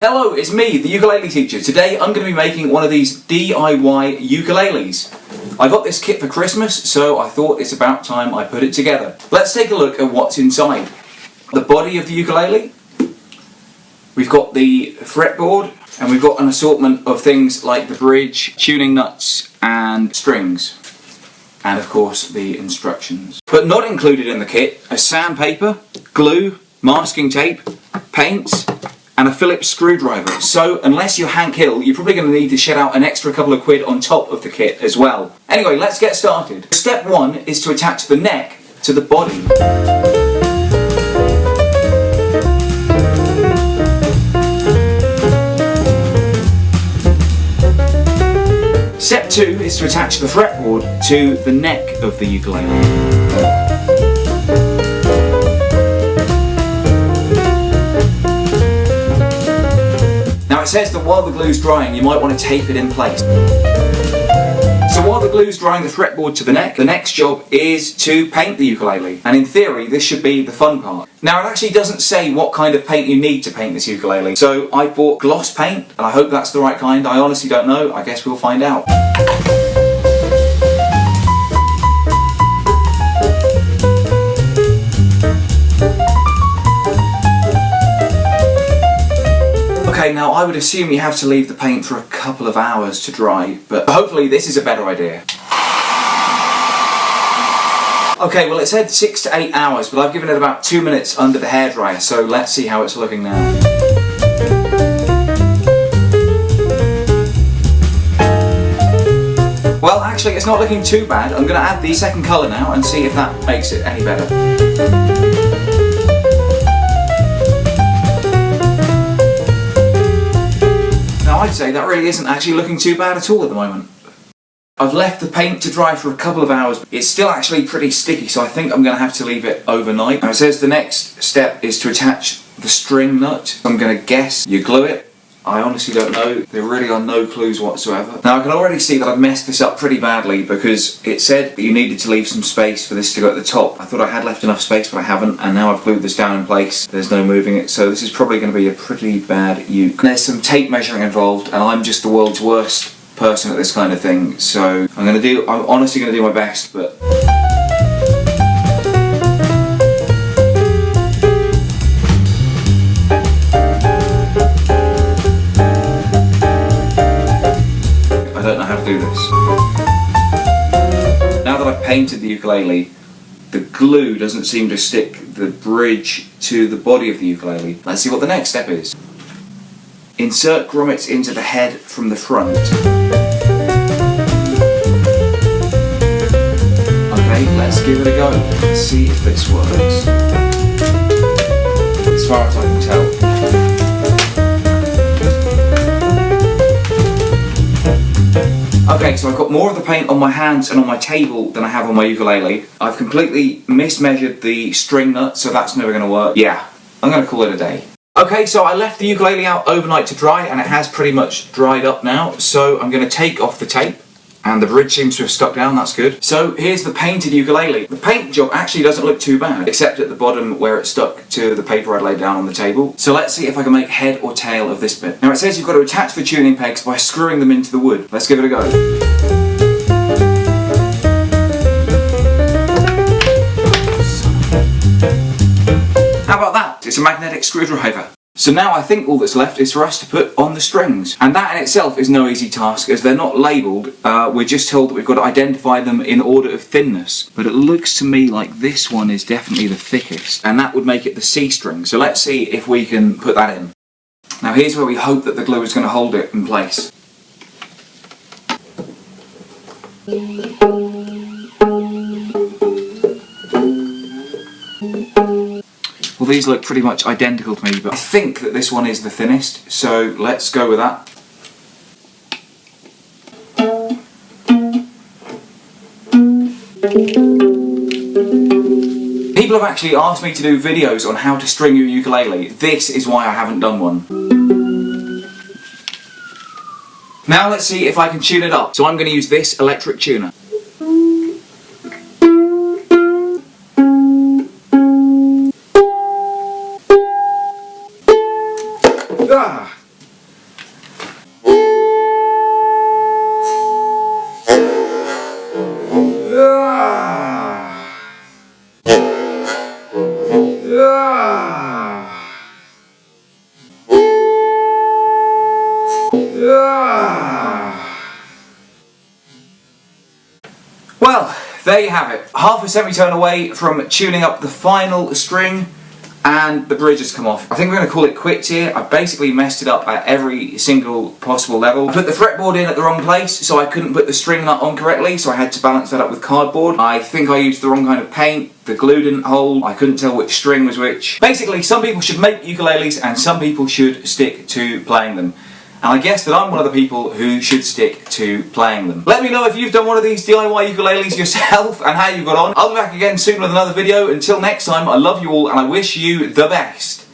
Hello, it's me, the ukulele teacher. Today I'm going to be making one of these DIY ukuleles. I got this kit for Christmas, so I thought it's about time I put it together. Let's take a look at what's inside. The body of the ukulele, we've got the fretboard, and we've got an assortment of things like the bridge, tuning nuts and strings, and of course the instructions. But not included in the kit are sandpaper, glue, masking tape, paints, and a Phillips screwdriver. So unless you're Hank Hill, you're probably going to need to shed out an extra couple of quid on top of the kit as well. Anyway, let's get started. Step one is to attach the neck to the body. Step two is to attach the fretboard to the neck of the ukulele. Now it says that while the glue's drying you might want to tape it in place. So while the glue's drying the fretboard to the next job is to paint the ukulele. And in theory this should be the fun part. Now it actually doesn't say what kind of paint you need to paint this ukulele. So I bought gloss paint and I hope that's the right kind. I honestly don't know. I guess we'll find out. Okay, now I would assume you have to leave the paint for a couple of hours to dry, but hopefully this is a better idea. Okay, well it said 6 to 8 hours, but I've given it about 2 minutes under the hairdryer, so let's see how it's looking now. Well, actually it's not looking too bad. I'm going to add the second colour now and see if that makes it any better. I'd say that really isn't actually looking too bad at all at the moment. I've left the paint to dry for a couple of hours. It's still actually pretty sticky, so I think I'm going to have to leave it overnight. Now it says the next step is to attach the string nut. I'm going to guess you glue it. I honestly don't know. There really are no clues whatsoever. Now I can already see that I've messed this up pretty badly because it said that you needed to leave some space for this to go at the top. I thought I had left enough space but I haven't, and now I've glued this down in place. There's no moving it, so this is probably going to be a pretty bad uke. There's some tape measuring involved and I'm just the world's worst person at this kind of thing, so I'm honestly going to do my best, but I don't know how to do this. Now that I've painted the ukulele, the glue doesn't seem to stick the bridge to the body of the ukulele. Let's see what the next step is. Insert grommets into the head from the front. Okay, let's give it a go. Let's see if this works. As far as I can tell. Okay, so I've got more of the paint on my hands and on my table than I have on my ukulele. I've completely mismeasured the string nut, so that's never going to work. Yeah, I'm going to call it a day. Okay, so I left the ukulele out overnight to dry and it has pretty much dried up now, so I'm going to take off the tape. And the bridge seems to have stuck down, that's good. So here's the painted ukulele. The paint job actually doesn't look too bad, except at the bottom where it stuck to the paper I'd laid down on the table. So let's see if I can make head or tail of this bit. Now it says you've got to attach the tuning pegs by screwing them into the wood. Let's give it a go. How about that? It's a magnetic screwdriver. So now I think all that's left is for us to put on the strings. And that in itself is no easy task as they're not labelled. We're just told that we've got to identify them in order of thinness. But it looks to me like this one is definitely the thickest. And that would make it the C string. So let's see if we can put that in. Now here's where we hope that the glue is going to hold it in place. Well, these look pretty much identical to me, but I think that this one is the thinnest, so let's go with that. People have actually asked me to do videos on how to string your ukulele. This is why I haven't done one. Now let's see if I can tune it up. So I'm going to use this electric tuner. Well, there you have it. Half a semitone away from tuning up the final string, and the bridge has come off. I think we're going to call it quits here. I basically messed it up at every single possible level. I put the fretboard in at the wrong place, so I couldn't put the string nut on correctly, so I had to balance that up with cardboard. I think I used the wrong kind of paint. The glue didn't hold. I couldn't tell which string was which. Basically, some people should make ukuleles and some people should stick to playing them. And I guess that I'm one of the people who should stick to playing them. Let me know if you've done one of these DIY ukuleles yourself and how you got on. I'll be back again soon with another video. Until next time, I love you all and I wish you the best.